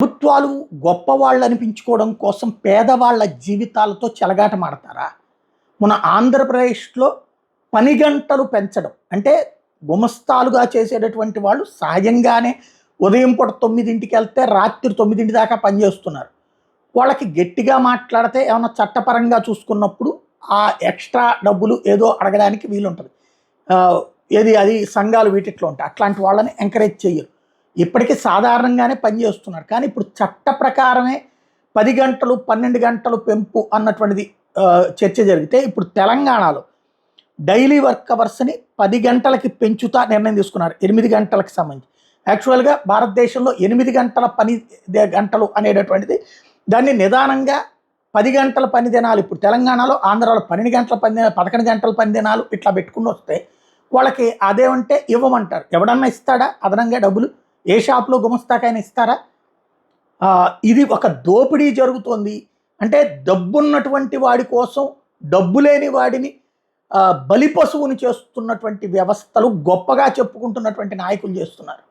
ప్రభుత్వాలు గొప్పవాళ్ళు అనిపించుకోవడం కోసం పేదవాళ్ళ జీవితాలతో చెలగాటమాడతారా? మన ఆంధ్రప్రదేశ్‌లో పని గంటలు పెంచడం అంటే గుమస్తాలుగా చేసేటటువంటి వాళ్ళు సహజంగానే ఉదయం పూట 9కి వెళ్తే రాత్రి 9 దాకా పనిచేస్తున్నారు. వాళ్ళకి గట్టిగా మాట్లాడితే ఏమన్నా చట్టపరంగా చూసుకున్నప్పుడు ఆ ఎక్స్‌ట్రా డబ్బులు ఏదో అడగడానికి వీలుంటది. అది సంఘాలు వీటిట్లో ఉంటాయి. అట్లాంటి వాళ్ళని ఎంకరేజ్ చెయ్యరు. ఇప్పటికీ సాధారణంగానే పనిచేస్తున్నారు. కానీ ఇప్పుడు చట్ట ప్రకారమే 10 గంటలు, 12 గంటలు పెంపు అన్నటువంటిది చర్చ జరిగితే ఇప్పుడు తెలంగాణలో డైలీ వర్క్ అవర్స్‌ని 10 గంటలకి పెంచుతా నిర్ణయం తీసుకున్నారు. 8 గంటలకు సంబంధించి. యాక్చువల్‌గా భారతదేశంలో 8 గంటల గంటలు అనేటటువంటిది దాన్ని నిదానంగా 10 గంటల పని దినాలు ఇప్పుడు తెలంగాణలో, ఆంధ్రాలో 12 గంటల పని దినాలు, 11 గంటల పని దినాలు ఇట్లా పెట్టుకుని వస్తే వాళ్ళకి అదేమంటే ఇవ్వమంటారు. ఎవడన్నా ఇస్తాడా అదనంగా డబ్బులు? ఏ షాప్‌లో గుమస్తాకైనా ఇస్తారా? ఇది ఒక దోపిడీ జరుగుతోంది. అంటే డబ్బున్నటువంటి వాడి కోసం డబ్బు లేని వాడిని బలిపశువుని చేస్తున్నటువంటి వ్యవస్థలు గొప్పగా చెప్పుకుంటున్నటువంటి నాయకులు చేస్తున్నారు.